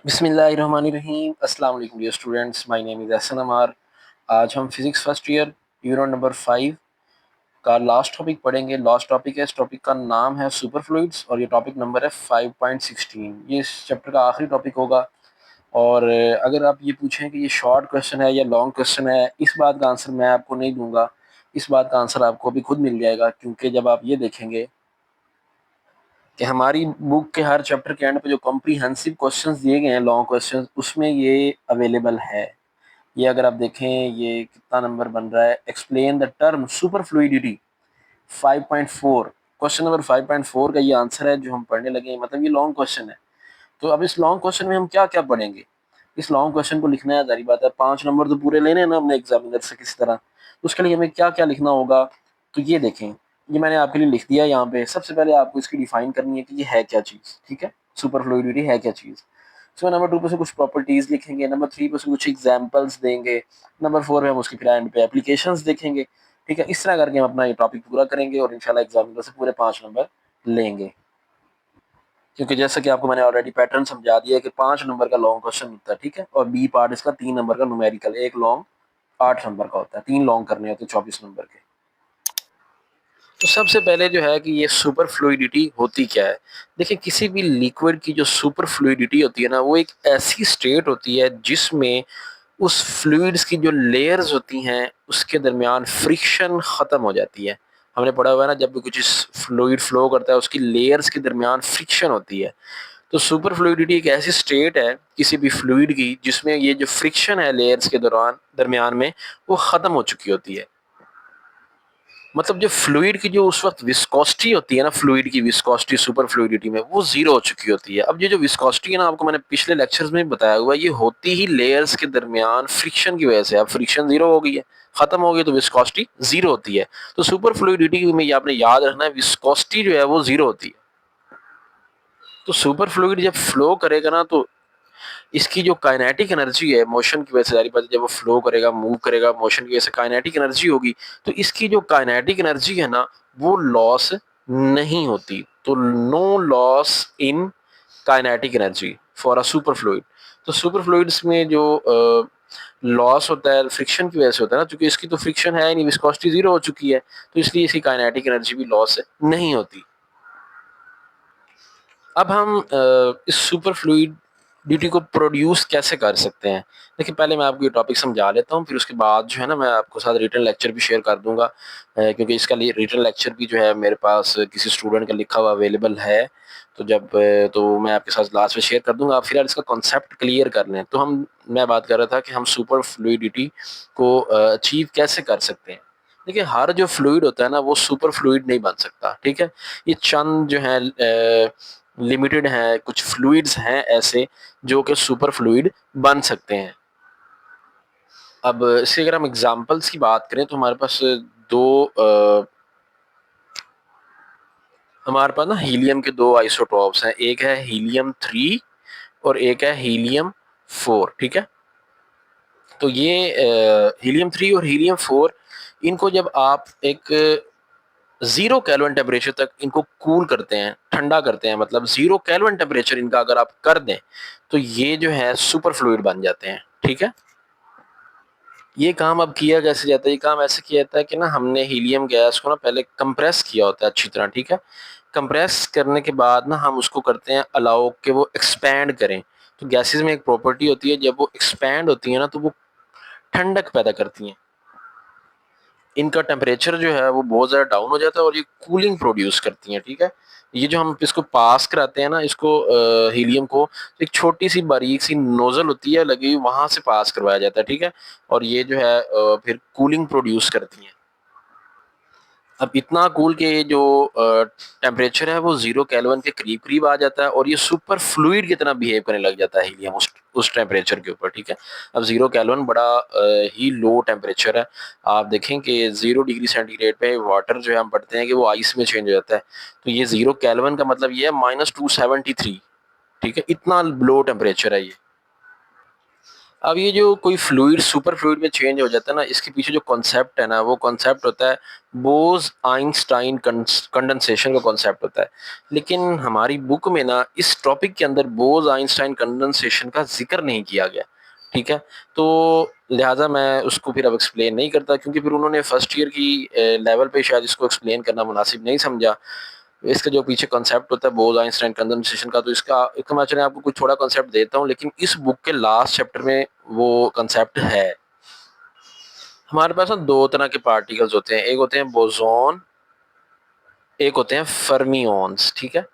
बिस्मिल्लाहिर्रहमानिर्रहीम। अस्सलाम वालेकुम dear students, my name is Ehsan Ammar. आज हम physics first year unit number 5 का लास्ट टॉपिक पढ़ेंगे। लास्ट टॉपिक है, इस टॉपिक का नाम है सुपर फ्लूइड्स और ये टॉपिक नंबर है 5.16। ये इस चैप्टर का आखिरी टॉपिक होगा। और अगर आप ये पूछें कि ये शॉर्ट क्वेश्चन है या लॉन्ग क्वेश्चन है, इस बात का आंसर मैं आपको नहीं दूंगा। इस बात का आंसर आपको अभी खुद मिल जाएगा, क्योंकि जब आप ये देखेंगे कि हमारी बुक के हर चैप्टर के एंड पे जो कॉम्प्रीहेंसिव क्वेश्चंस दिए गए हैं, लॉन्ग क्वेश्चंस, उसमें ये अवेलेबल है। ये अगर आप देखें, ये कितना नंबर बन रहा है, explain the term super fluidity 5.4। Question number 5.4 का ये आंसर है जो हम पढ़ने लगे हैं। मतलब ये लॉन्ग क्वेश्चन है। तो अब इस लॉन्ग क्वेश्चन में हम क्या क्या पढ़ेंगे? इस लॉन्ग क्वेश्चन को लिखना है, जारी बात है, 5 नंबर तो पूरे लेने हैं ना हमने एग्जामिनर से किसी तरह। तो उसके लिए हमें क्या क्या लिखना होगा, तो ये देखें, ये मैंने आपके लिए लिख दिया यहाँ पे। सबसे पहले आपको इसकी डिफाइन करनी है कि ये है क्या चीज़। ठीक है, सुपर फ्लूइडिटी है क्या चीज़। सो नंबर 2 पे से कुछ प्रॉपर्टीज लिखेंगे, नंबर 3 पे से कुछ एग्जांपल्स देंगे, नंबर 4 पे हम उसकी फिर एंड पे एप्लीकेशंस देखेंगे। ठीक है, इस तरह करके हम अपना ये टॉपिक पूरा करेंगे और इंशाल्लाह एग्जामिनर से पूरे 5 नंबर लेंगे। क्योंकि जैसा कि आपको मैंने ऑलरेडी पैटर्न समझा दिया है कि 5 नंबर का लॉन्ग क्वेश्चन होता है। ठीक है, और बी पार्ट इसका 3 नंबर का न्यूमेरिकल, एक लॉन्ग 8 नंबर का होता है, 3 लॉन्ग करने होते हैं 24 नंबर के। तो सबसे पहले जो है कि ये सुपर फ्लूइडिटी होती क्या है। देखिए, किसी भी लिक्विड की जो सुपर फ्लूइडिटी होती है ना, वो एक ऐसी स्टेट होती है जिसमें उस फ्लूइड्स की जो लेयर्स होती हैं उसके दरमियान फ्रिक्शन ख़त्म हो जाती है। हमने पढ़ा हुआ है ना, जब भी कुछ फ्लूइड फ्लो करता है उसकी लेयर्स के दरमियान फ्रिक्शन होती है। तो सुपर फ्लूइडिटी एक ऐसी स्टेट है किसी भी फ्लूइड की जिसमें ये जो फ्रिक्शन है लेयर्स के दौरान दरमियान में, वो ख़त्म हो चुकी होती है। मतलब जो फ्लूइड की जो उस वक्त विस्कोसिटी होती है ना, फ्लूइड की विस्कोसिटी सुपर फ्लूइडिटी में वो जीरो हो चुकी होती है। अब ये जो विस्कोसिटी है ना, आपको मैंने पिछले लेक्चर्स में बताया हुआ है, ये होती ही लेयर्स के दरमियान फ्रिक्शन की वजह से। अब फ्रिक्शन जीरो हो गई है, खत्म हो गई, तो विस्कोसिटी जीरो होती है। तो सुपर फ्लूइडिटी में ये आपने याद रखना है, विस्कोसिटी जो है वो जीरो होती है। तो सुपर फ्लूइड जब फ्लो करेगा ना, तो इसकी जो काइनेटिक एनर्जी है मोशन की वजह से, जारी बात है, जब वो फ्लो करेगा, मूव करेगा, मोशन की वजह से काइनेटिक एनर्जी होगी। तो इसकी जो काइनेटिक एनर्जी है ना, वो लॉस नहीं होती। तो no loss in kinetic energy for a super fluid. तो सुपर फ्लूइड्स में जो लॉस होता है फ्रिक्शन की वजह से होता है ना, क्योंकि इसकी तो फ्रिक्शन है ही नहीं, विस्कोसिटी जीरो हो चुकी है, तो इसलिए इसकी काइनेटिक एनर्जी भी लॉस नहीं होती। अब हम इस सुपर फ्लूइडिटी को प्रोड्यूस कैसे कर सकते हैं। देखिए, पहले मैं आपको ये टॉपिक समझा लेता हूँ, फिर उसके बाद जो है ना मैं आपको साथ रिटन लेक्चर भी शेयर कर दूंगा, क्योंकि इसका लिए रिटन लेक्चर भी जो है मेरे पास किसी स्टूडेंट का लिखा हुआ अवेलेबल है। तो जब तो मैं आपके साथ लास्ट में शेयर कर दूंगा। आप फिलहाल इसका कॉन्सेप्ट क्लियर कर लें। तो मैं बात कर रहा था कि हम सुपर फ्लूइडिटी को अचीव कैसे कर सकते हैं। देखिए, हर जो फ्लूइड होता है ना, वो सुपर फ्लूइड नहीं बन सकता। ठीक है, ये चंद जो है लिमिटेड हैं, कुछ फ्लूइड्स हैं ऐसे जो कि सुपर फ्लूइड बन सकते हैं। अब इससे अगर हम एग्जांपल्स की बात करें, तो दो हमारे पास ना हीलियम के दो आइसोटॉप्स हैं। एक है हीलियम 3 और एक है हीलियम 4। ठीक है, तो ये हीलियम 3 और हीलियम 4, इनको जब आप एक 0 केल्विन टेम्परेचर तक इनको कूल करते हैं, ठंडा करते हैं, मतलब 0 केल्विन टेम्परेचर इनका अगर आप कर दें, तो ये जो है सुपर फ्लूइड बन जाते हैं। ठीक है, ये काम अब किया कैसे जाता है? ये काम ऐसे किया जाता है कि ना, हमने हीलियम गैस को ना पहले कंप्रेस किया होता है अच्छी तरह। ठीक है, कंप्रेस करने के बाद ना हम उसको करते हैं अलाउ कि वो एक्सपैंड करें। तो गैसेस में एक प्रॉपर्टी होती है, जब वो एक्सपैंड होती है ना, तो वो ठंडक पैदा करती हैं। इनका टेम्परेचर जो है वो बहुत ज़्यादा डाउन हो जाता है और ये कूलिंग प्रोड्यूस करती हैं। ठीक है, ये जो हम इसको पास कराते हैं ना, इसको हीलियम को, एक छोटी सी बारीक सी नोजल होती है लगी हुई, वहां से पास करवाया जाता है। ठीक है, और ये जो है फिर कूलिंग प्रोड्यूस करती हैं। अब इतना कूल के जो टेम्परेचर है वो 0 केल्विन के करीब करीब आ जाता है और ये सुपर फ्लूइड की तरह बिहेव करने लग जाता है हीलियम उस टेम्परेचर के ऊपर। ठीक है, अब 0 केल्विन बड़ा ही लो टेम्परेचर है। आप देखें कि 0 डिग्री सेंटीग्रेड पे वाटर जो है हम पढ़ते हैं कि वो आइस में चेंज हो जाता है। तो ये 0 केल्विन का मतलब ये है -273। ठीक है, इतना लो टेम्परेचर है ये। अब ये जो कोई फ्लूइड सुपर फ्लूइड में चेंज हो जाता है ना, इसके पीछे जो कॉन्सेप्ट है ना, वो कॉन्सेप्ट होता है बोज आइंस्टाइन कंडेंसेशन का कॉन्सेप्ट होता है। लेकिन हमारी बुक में ना इस टॉपिक के अंदर बोज आइंस्टाइन कंडेंसेशन का जिक्र नहीं किया गया, ठीक है। तो लिहाजा मैं उसको फिर अब एक्सप्लेन नहीं करता, क्योंकि फिर उन्होंने फर्स्ट ईयर की लेवल पे शायद इसको एक्सप्लेन करना मुनासिब नहीं समझा। इसका जो पीछे कॉन्सेप्ट होता है बोज आइंस्टाइन कंडेंसेशन का, तो इसका मैं चलिए आपको कुछ थोड़ा कॉन्सेप्ट देता हूँ, लेकिन इस बुक के लास्ट चैप्टर में वो कॉन्सेप्ट है। हमारे पास ना दो तरह के पार्टिकल्स होते हैं, एक होते हैं बोसॉन, एक होते हैं फर्मियंस, ठीक है।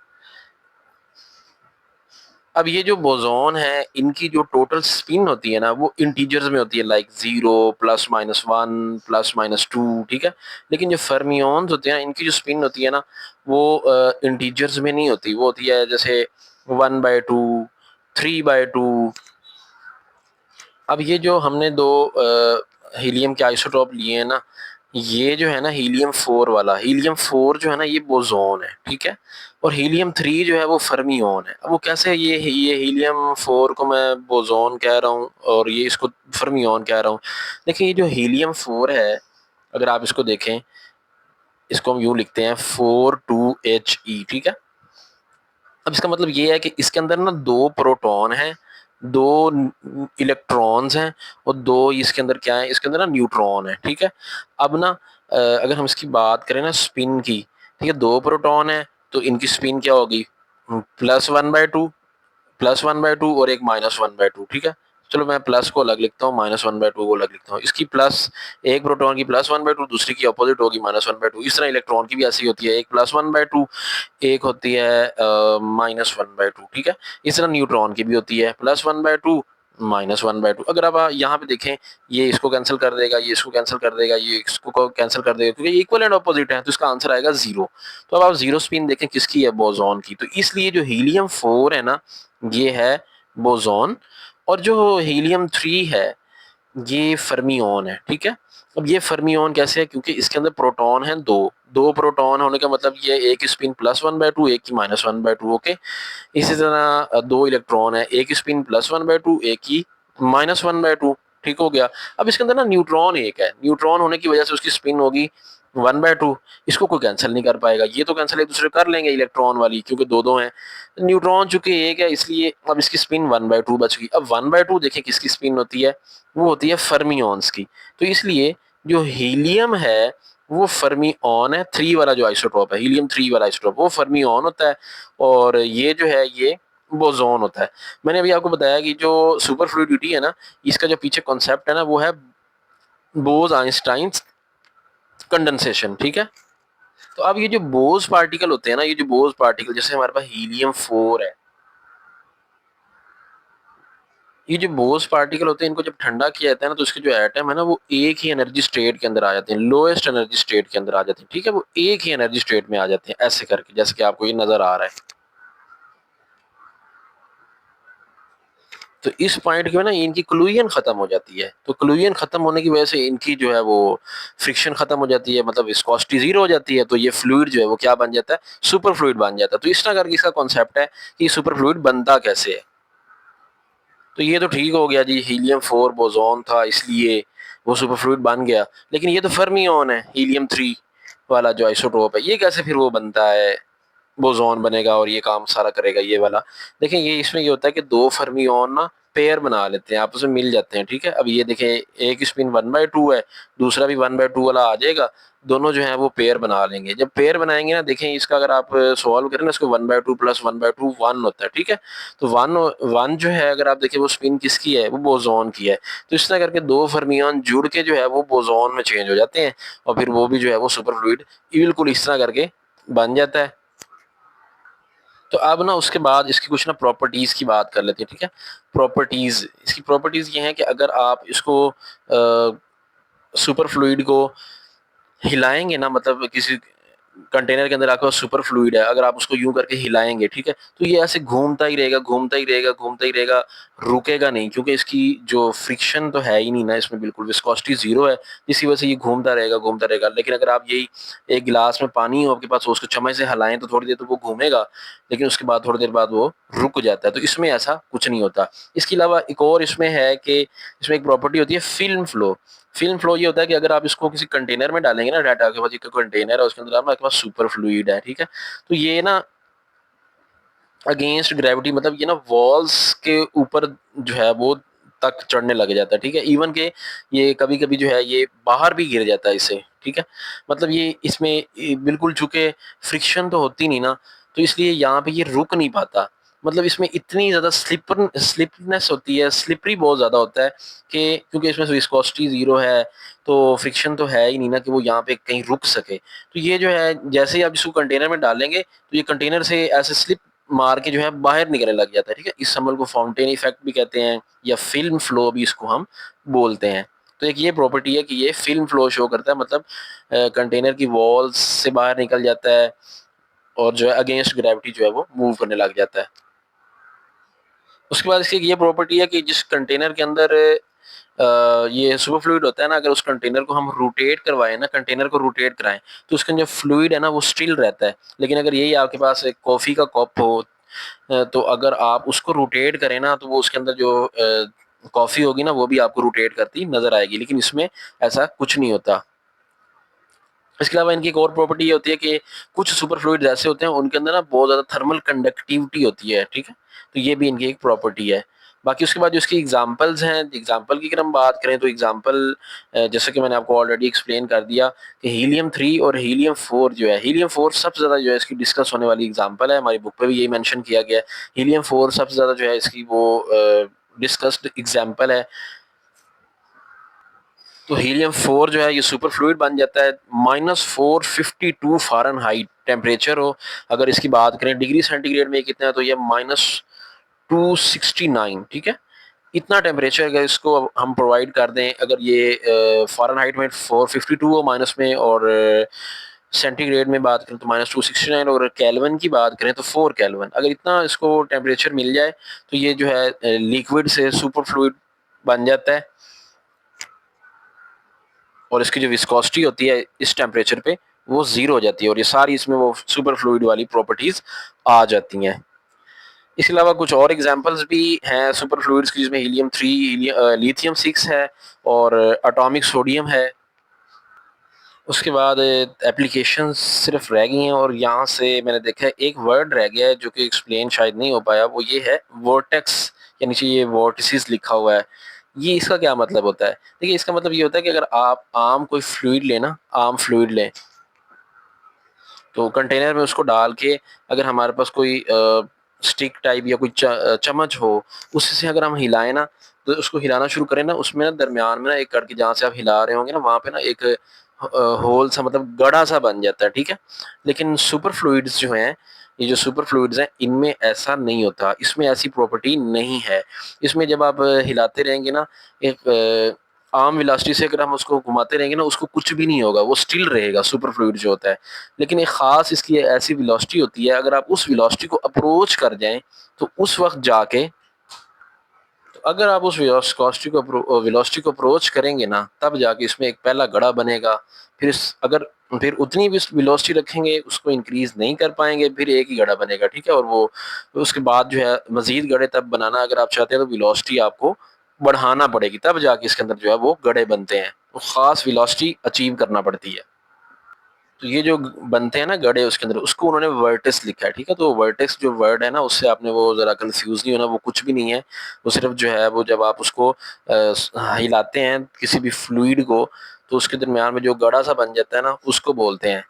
अब ये जो बोसॉन है, इनकी जो टोटल स्पिन होती है ना, वो इंटीजर्स में होती है, लाइक 0 +-1 +-2, ठीक है। लेकिन जो फर्मियंस होते हैं, इनकी जो स्पिन होती है ना, वो इंटीजर्स में नहीं होती, वो होती है जैसे 1/2, 3/2। अब ये जो हमने दो हीलियम के आइसोटोप लिए हैं ना, ये जो है ना हीलियम 4 वाला, हीलियम 4 जो है ना, ये बोसॉन है, ठीक है। और हीलियम 3 जो है वो फर्मियन है। अब वो कैसे, ये हीलियम 4 को मैं बोसॉन कह रहा हूँ और ये इसको फर्मियन कह रहा हूँ। देखिए ये जो हीलियम 4 है, अगर आप इसको देखें, इसको हम यूं लिखते हैं 4 2He, ठीक है। अब इसका मतलब ये है कि इसके अंदर ना दो प्रोटॉन हैं, दो इलेक्ट्रॉन्स हैं, और दो इसके अंदर क्या है, इसके अंदर ना न्यूट्रॉन है, ठीक है। अब ना अगर हम इसकी बात करें ना स्पिन की, ठीक है, दो प्रोटॉन है तो इनकी स्पिन क्या होगी, +1/2, +1/2 और एक -1/2, ठीक है। चलो मैं प्लस को अलग लिखता हूँ, -1/2 को अलग लिखता हूँ। इसकी प्लस, एक प्रोटॉन की +1/2, दूसरी की अपोजिट होगी -1/2। इस तरह इलेक्ट्रॉन की भी ऐसी होती है, एक +1/2, एक होती है -1/2, ठीक है। इस तरह न्यूट्रॉन की भी होती है +1/2, -1/2। अगर आप यहाँ पे देखें, ये इसको कैंसिल कर देगा, ये इसको कैंसिल कर देगा, ये इसको कैंसिल कर देगा, क्योंकि इक्वल एंड ऑपोजिट है, तो इसका आंसर आएगा 0। तो अब आप जीरो स्पिन देखें किसकी है, बोसॉन की। तो इसलिए जो हीलियम 4 है ना, ये है बोसॉन, और जो हीलियम 3 है, ये फर्मियन है, ठीक है। अब ये फर्मियन कैसे है, क्योंकि इसके अंदर प्रोटॉन है दो, दो प्रोटॉन होने का मतलब ये एक स्पिन +1/2, एक की -1/2, ओके। इसी तरह दो इलेक्ट्रॉन है, एक स्पिन +1/2, एक की -1/2, ठीक हो गया। अब इसके अंदर ना न्यूट्रॉन एक है, न्यूट्रॉन होने की वजह से उसकी स्पिन होगी 1/2। इसको कोई कैंसिल नहीं कर पाएगा, ये तो कैंसिल एक दूसरे कर लेंगे इलेक्ट्रॉन वाली, क्योंकि दो दो हैं। न्यूट्रॉन चूंकि एक है, इसलिए अब इसकी स्पिन 1/2 बच गई। अब 1/2 देखें किसकी स्पिन होती है, वो होती है फर्मियंस की। तो इसलिए जो हीलियम है वो फर्मियन है, 3 वाला जो आइसोटोप है, हीलियम 3 वाला आइसोटोप, वो फर्मियन होता है, और ये जो है ये बोसॉन होता है। मैंने अभी आपको बताया कि जो सुपर फ्लूइडिटी है ना, इसका जो पीछे कॉन्सेप्ट है ना, वो है बोस आइंस्टाइन कंडेंसेशन, ठीक है। तो अब ये जो बोस पार्टिकल होते हैं ना, ये जो बोस पार्टिकल, जैसे हमारे पास हीलियम 4 है, ये जो बोस पार्टिकल होते हैं, इनको जब ठंडा किया जाता है ना, तो इसके जो एटम है ना, वो एक ही एनर्जी स्टेट के अंदर आ जाते हैं, लोएस्ट एनर्जी स्टेट के अंदर आ जाते हैं, ठीक है। वो एक ही एनर्जी स्टेट में आ जाते हैं, ऐसे करके, जैसे कि आपको ये नजर आ रहा है। तो इस पॉइंट के में ना इनकी क्लूजन खत्म हो जाती है, तो क्लूजन खत्म होने की वजह से इनकी जो है वो फ्रिक्शन खत्म हो जाती है, मतलब विस्कोसिटी 0 हो जाती है। तो ये फ्लूइड जो है वो क्या बन जाता है, सुपर फ्लूइड बन जाता है। तो इस तरह करके इसका कॉन्सेप्ट है कि सुपर फ्लूइड बनता कैसे है। तो ये तो ठीक हो गया जी, हीलियम 4 बोसॉन था इसलिए वो सुपर फ्लूइड बन गया। लेकिन ये तो फर्मियन है, हीलियम 3 वाला जो आइसोटोप है, ये कैसे फिर वो बनता है, बोसॉन बनेगा और ये काम सारा करेगा ये वाला। देखें ये इसमें ये होता है कि दो फर्मियन ना पेयर बना लेते हैं, आपस में मिल जाते हैं, ठीक है। अब ये देखें, एक स्पिन 1/2 है, दूसरा भी 1/2 वाला आ जाएगा, दोनों जो है वो पेयर बना लेंगे। जब पेयर बनाएंगे ना, देखें इसका अगर आप सॉल्व करें ना, इसको 1/2 + 1/2 1 होता है, ठीक है। तो वन वन जो है, अगर आप देखें, वो स्पिन किसकी है, वो बोसॉन की है। तो इस तरह करके दो फर्मियन जुड़ के जो है वो बोसॉन में चेंज हो जाते हैं, और फिर वो भी जो है वो सुपर फ्लूइड बिल्कुल इस तरह करके बन जाता है। तो अब ना उसके बाद इसकी कुछ ना प्रॉपर्टीज की बात कर लेते हैं, ठीक है। प्रॉपर्टीज, इसकी प्रॉपर्टीज ये हैं कि अगर आप इसको सुपर फ्लूइड को हिलाएंगे ना, मतलब किसी कंटेनर के अंदर आपके पास सुपर फ्लूइड है, अगर आप उसको यूं करके हिलाएंगे, ठीक है, तो ये ऐसे घूमता ही रहेगा, घूमता ही रहेगा, घूमता ही रहेगा, रुकेगा नहीं, क्योंकि इसकी जो फ्रिक्शन तो है ही नहीं ना इसमें, बिल्कुल विस्कोसिटी जीरो है, इसी वजह से ये घूमता रहेगा, घूमता रहेगा। लेकिन अगर आप यही एक गिलास में पानी हो आपके पास, उसको चम्मच से हिलाएं तो थोड़ी देर तो वो घूमेगा, लेकिन उसके बाद थोड़ी देर बाद वो रुक जाता है। तो इसमें ऐसा कुछ नहीं होता। इसके अलावा एक और इसमें है कि इसमें एक प्रॉपर्टी होती है फिल्म फ्लो। फिल्म फ्लो ये होता है कि अगर आप इसको किसी कंटेनर में डालेंगे ना, डाटा के पास एक कंटेनर है, उसके अंदर आपके पास सुपर फ्लूइड है, ठीक है, तो ये ना अगेंस्ट ग्रेविटी, मतलब ये ना वॉल्स के ऊपर जो है वो तक चढ़ने लग जाता है, ठीक है, इवन के ये कभी कभी जो है ये बाहर भी गिर जाता है इससे, ठीक है, मतलब ये इसमें बिल्कुल चूंकि फ्रिक्शन तो होती नहीं ना, तो इसलिए यहाँ पे ये रुक नहीं पाता। मतलब इसमें इतनी ज़्यादा स्लिपनेस होती है, स्लिपरी बहुत ज़्यादा होता है कि क्योंकि इसमें विस्कोसिटी ज़ीरो है, तो फ्रिक्शन तो है ही नहीं ना कि वो यहाँ पे कहीं रुक सके। तो ये जो है जैसे ही आप इसको कंटेनर में डालेंगे तो ये कंटेनर से ऐसे स्लिप मार के जो है बाहर निकलने लग जाता है, ठीक है। इस संबल को फाउंटेन इफेक्ट भी कहते हैं या फिल्म फ्लो भी इसको हम बोलते हैं। तो एक ये प्रॉपर्टी है कि ये फिल्म फ्लो शो करता है, मतलब कंटेनर की वॉल्स से बाहर निकल जाता है और जो है अगेंस्ट ग्रेविटी जो है वो मूव करने लग जाता है। उसके बाद इसकी ये प्रॉपर्टी है कि जिस कंटेनर के अंदर ये सुपर फ्लूइड होता है ना, अगर उस कंटेनर को हम रोटेट करवाएं ना, कंटेनर को रोटेट कराएं, तो उसके अंदर जो फ्लूइड है ना वो स्टिल रहता है। लेकिन अगर यही आपके पास एक कॉफ़ी का कप हो, तो अगर आप उसको रोटेट करें ना, तो वो उसके अंदर जो कॉफ़ी होगी ना वो भी आपको रोटेट करती नज़र आएगी, लेकिन इसमें ऐसा कुछ नहीं होता। इसके अलावा इनकी एक और प्रॉपर्टी ये होती है कि कुछ सुपर फ्लूइड्स ऐसे होते हैं उनके अंदर ना बहुत ज़्यादा थर्मल कंडक्टिविटी होती है, ठीक है, तो ये भी इनकी एक प्रॉपर्टी है। बाकी उसके बाद जो इसकी एग्जांपल्स हैं, एग्जांपल की अगर हम बात करें तो एग्जांपल जैसे कि मैंने आपको ऑलरेडी एक्सप्लेन कर दिया कि हीलियम 3 और हीलियम 4 जो है, हीलियम 4 सबसे ज़्यादा जो है इसकी डिस्कस होने वाली एग्जांपल है, हमारी बुक पे भी यही मेंशन किया गया है। हीलियम 4 सबसे ज़्यादा जो है इसकी वो डिस्कस्ड एग्जांपल है। तो हीलियम 4 जो है ये सुपर फ्लूइड बन जाता है -452 फ़ारेनहाइट टेम्परेचर हो। अगर इसकी बात करें डिग्री सेंटीग्रेड में कितना है, तो ये -269, ठीक है। इतना टेम्परेचर अगर इसको हम प्रोवाइड कर दें, अगर ये फ़ारेनहाइट में 452 हो माइनस में, और सेंटीग्रेड में बात करें तो -269, और केल्विन की बात करें तो 4 केल्विन, अगर इतना इसको टेम्परेचर मिल जाए तो ये जो है लिक्विड से सुपर फ्लूइड बन जाता है, और इसकी जो विस्कोसिटी होती है इस टेम्परेचर पे वो जीरो हो जाती है, और ये सारी इसमें वो सुपर फ्लूइड वाली प्रॉपर्टीज आ जाती हैं। इसके अलावा कुछ और एग्जांपल्स भी हैं सुपर फ्लूइड्स की, जिसमें हीलियम 3, लिथियम 6 है, और एटॉमिक सोडियम है। उसके बाद एप्लीकेशन सिर्फ रह गई हैं, और यहाँ से मैंने देखा है एक वर्ड रह गया है जो कि एक्सप्लेन शायद नहीं हो पाया, वो ये है वोर्टेक्स, या नीचे ये वोर्टिसिस लिखा हुआ है। ये इसका क्या मतलब होता है? देखिए इसका मतलब ये होता है कि अगर आप आम कोई फ्लूइड लें, आम फ्लूइड लें, तो कंटेनर में उसको डाल के अगर हमारे पास कोई स्टिक टाइप या कोई चम्मच हो, उससे अगर हम हिलाएं ना, तो उसको हिलाना शुरू करें ना, उसमें ना दरमियान में ना एक करके जहाँ से आप हिला रहे होंगे ना वहाँ पे ना एक होल सा, मतलब गड़ा सा बन जाता है, ठीक है। लेकिन सुपर फ्लूइड्स जो हैं, ये जो सुपर फ्लूइड्स हैं इनमें ऐसा नहीं होता, इसमें ऐसी प्रॉपर्टी नहीं है। इसमें जब आप हिलाते रहेंगे ना, एक आम वेलोसिटी से अगर हम उसको घुमाते रहेंगे ना, उसको कुछ भी नहीं होगा, वो स्टिल रहेगा सुपर फ्लूइड जो होता है। लेकिन एक ख़ास इसकी ऐसी वेलोसिटी होती है, अगर आप उस वेलोसिटी को अप्रोच कर जाएं, तो उस वक्त जाके, तो अगर आप उस वेलोसिटी को अप्रोच करेंगे ना, तब जाके इसमें एक पहला गड़ा बनेगा। अगर फिर उतनी भी वेलोसिटी रखेंगे, उसको इंक्रीज नहीं कर पाएंगे, फिर एक ही गड़ा बनेगा, ठीक है। और वो उसके बाद जो है मजीद गड़े तब बनाना अगर आप चाहते हैं तो वेलोसिटी आपको बढ़ाना पड़ेगी, तब जाके इसके अंदर जो है वो गड़े बनते हैं, तो खास वेलोसिटी अचीव करना पड़ती है। तो ये जो बनते हैं ना गड़े उसके अंदर, उसको उन्होंने वर्टेक्स लिखा है, ठीक है। तो वर्टेक्स जो वर्ड है ना, उससे आपने वो जरा कंफ्यूज नहीं होना, वो कुछ भी नहीं है। वो सिर्फ जो है वो जब आप उसको हिलाते हैं किसी भी फ्लूइड को, तो उसके दरमियान में जो गड़ा सा बन जाता है ना, उसको बोलते हैं।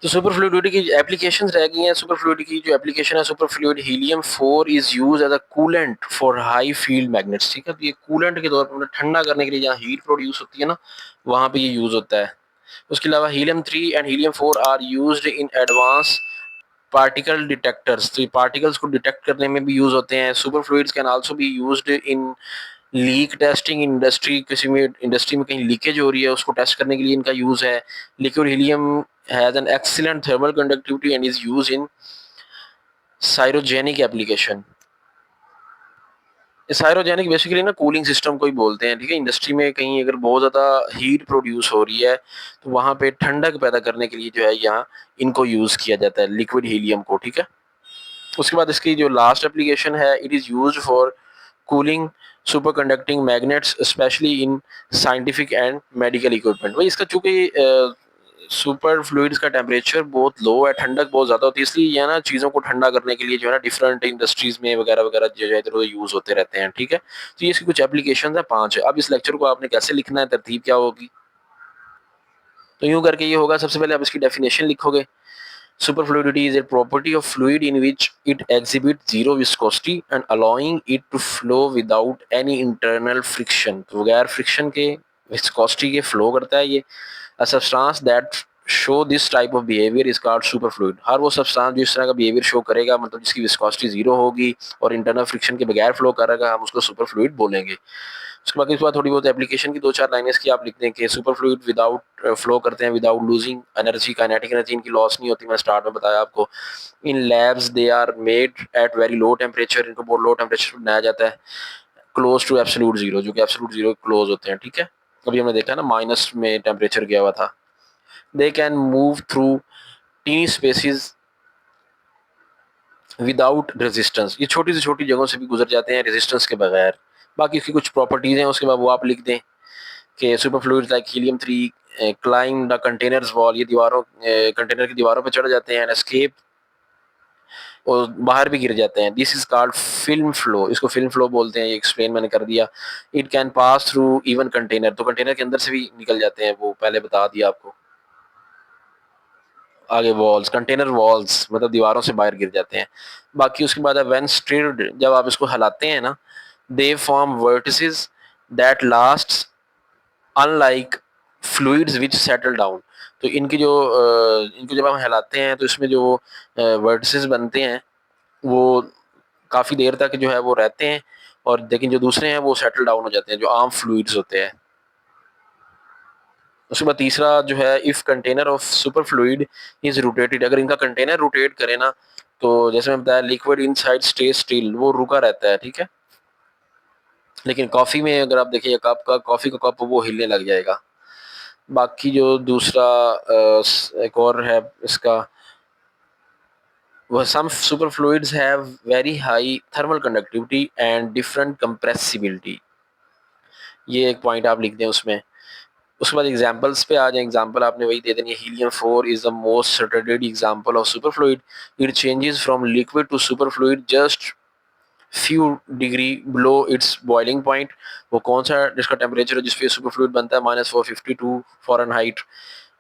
तो सुपर फ्लूइडिटी की एप्लीकेशंस रह गई हैं। सुपर फ्लूइड की जो एप्लीकेशन है, super fluid helium 4 is use as a coolant for high field magnets, ठीक है। तो ये कूलेंट के तौर पर, मतलब ठंडा करने के लिए जहाँ हीट प्रोड्यूस होती है ना, वहाँ पे ये यूज होता है। उसके अलावा helium 3 and helium 4 are used in advance particle detectors, तो ये पार्टिकल्स को डिटेक्ट करने में भी यूज होते हैं। Super fluids can also be used in leak testing industry, किसी में इंडस्ट्री में कहीं लीकेज हो रही है उसको टेस्ट करने के लिए इनका यूज़ है। Liquid helium has an excellent thermal conductivity and is use in cryogenic application. Cryogenic basically ना कूलिंग सिस्टम को ही बोलते हैं, ठीक है। इंडस्ट्री में कहीं अगर बहुत ज़्यादा हीट प्रोड्यूस हो रही है तो वहाँ पे ठंडक पैदा करने के लिए जो है यहाँ इनको यूज़ किया जाता है लिक्विड हीलियम को, ठीक है। उसके बाद इसकी जो लास्ट एप्लीकेशन है, it is used for cooling super conducting magnets specially in scientific and medical equipment. भाई इसका चूंकि सुपर फ्लूइड्स का टेम्परेचर बहुत लो है, ठंडक बहुत ज़्यादा होती है, इसलिए ये ना चीज़ों को ठंडा करने के लिए जो है ना डिफरेंट इंडस्ट्रीज़ में वगैरह वगैरह जो है इधर उधर यूज़ होते रहते हैं, ठीक है। तो ये इसकी कुछ एप्लीकेशन है, 5 है। अब इस लेक्चर को आपने कैसे लिखना है, तरतीब क्या होगी, तो यूँ करके ये होगा। सबसे पहले आप इसकी डेफिनेशन लिखोगे। Superfluidity is a property of fluid in which it exhibits zero viscosity and allowing it to flow without any internal friction। तो बगैर फ्रिक्शन के विस्कोसिटी के फ्लो करता है ये। A substance that show this type of behavior is called superfluid। हर वो substance जो इस तरह का बिहेवियर शो करेगा, मतलब जिसकी विस्कोसिटी जीरो होगी और इंटरनल फ्रिक्शन के बगैर फ्लो करेगा, हम उसको सुपरफ्लूइड बोलेंगे। उसके बाद थोड़ी बहुत एप्लीकेशन की 2-4 लाइनें इसकी आप लिख दें कि सुपर फ्लूइड विदाउट फ्लो करते हैं without losing energy, kinetic energy इनकी लॉस नहीं होती। मैं स्टार्ट में बताया आपको। In labs they are made at very low temperature, इनको बहुत लो टेम्परेचर पर बनाया जाता है, क्लोज टू एब्सोल्यूट जीरो, जो कि एब्सोल्यूट जीरो क्लोज होते हैं, ठीक है। अभी हमने देखा ना माइनस में टेम्परेचर गया हुआ था। They can move through tiny spaces without resistance, ये छोटी से छोटी जगहों से भी गुजर जाते हैं रेजिस्टेंस के बगैर। बाकी इसकी कुछ प्रॉपर्टीज हैं, उसके बाद वो आप लिख दें कि super fluids like helium 3 climb the containers wall, ये दीवारों कंटेनर की दीवारों पर चढ़ जाते हैं, एंड एस्केप, और बाहर भी गिर जाते हैं। This is called film flow, इसको फिल्म फ्लो बोलते हैं, ये एक्सप्लेन मैंने कर दिया। It can pass through even container, तो कंटेनर के अंदर से भी निकल जाते हैं, वो पहले बता दिया आपको। आगे वॉल्स, कंटेनर वॉल्स मतलब दीवारों से बाहर गिर जाते हैं। बाकी उसके बाद व्हेन स्टिर्ड, जब आप इसको हिलाते हैं ना, they form vertices that last unlike fluids which settle down. तो इनको जब हम हिलाते हैं तो इसमें जो वर्टिसेस बनते हैं वो काफ़ी देर तक जो है वो रहते हैं, और लेकिन जो दूसरे हैं वो सेटल डाउन हो जाते हैं, जो आम फ्लूइड्स होते हैं। उसके बाद तीसरा जो है, if container of super fluid is rotated, अगर इनका कंटेनर रोटेट करे ना, तो जैसे मैं बताया लिक्विड इनसाइड स्टे स्टिल, वो रुका रहता है, ठीक है। लेकिन कॉफ़ी में अगर आप देखिए कप का, कॉफ़ी का कप वो हिलने लग जाएगा। बाकी जो दूसरा एक और है इसका, वह some super fluids have very high thermal conductivity and different compressibility, ये एक पॉइंट आप लिख दें उसमें। उसके बाद एग्जांपल्स पे आ जाए, एग्जांपल आपने वही दे देनी है। Helium 4 is the most studied example of super fluid, it changes from liquid to super fluid just few degree below its boiling point. वो कौन सा जिसका टेम्परेचर है जिस पे सुपर फ्लूइड बनता है, -452 फ़ारेनहाइट,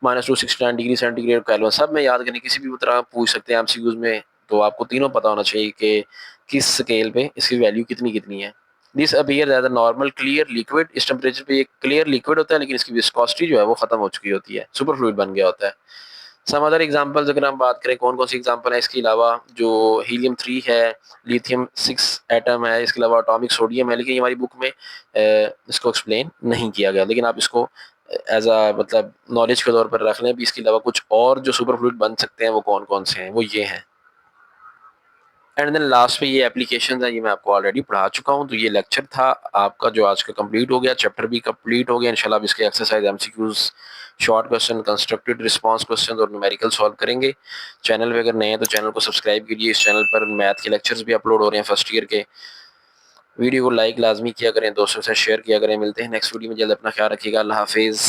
-269 डिग्री सेंटीग्रेड केल्विन। सब में याद करने किसी भी तरह पूछ सकते हैं एमसीक्यूज में, तो आपको तीनों पता होना चाहिए कि किस स्केल पे इसकी वैल्यू कितनी कितनी है। This appear as a normal clear liquid, इस टेम्परेचर पे ये क्लियर लिक्विड होता है, लेकिन इसकी विस्कोसिटी जो है वो खत्म हो चुकी होती है, सुपर फ्लूइड बन गया होता है। सम अदर एग्जांपल्स अगर हम बात करें, कौन कौन सी एग्जांपल है इसके अलावा, जो हीलियम 3 है, लिथियम 6 एटम है, इसके अलावा एटॉमिक सोडियम है, लेकिन ये हमारी बुक में इसको एक्सप्लेन नहीं किया गया, लेकिन आप इसको एज अ मतलब नॉलेज के तौर पर रख लें भी। इसके अलावा कुछ और जो सुपर फ्लूइड बन सकते हैं वो कौन कौन से हैं, वो ये हैं। एंड देन लास्ट पे ये एप्लीकेशन है, ये मैं आपको ऑलरेडी पढ़ा चुका हूँ। तो ये लेक्चर था आपका जो आज का कंप्लीट हो गया, चैप्टर भी कंप्लीट हो गया। इंशाल्लाह अब इसके exercise, MCQs, short question, constructed response question और न्यूमेरिकल सॉल्व करेंगे। चैनल पे अगर नए हैं तो चैनल को सब्सक्राइब कीजिए। इस चैनल पर मैथ के लेक्चर्स भी अपलोड हो रहे हैं फर्स्ट ईयर के। वीडियो को लाइक लाजमी किया करें, दोस्तों से शेयर किया करें। मिलते हैं नेक्स्ट वीडियो में जल्द, अपना ख्याल रखिएगा। अल्लाह हाफिज़।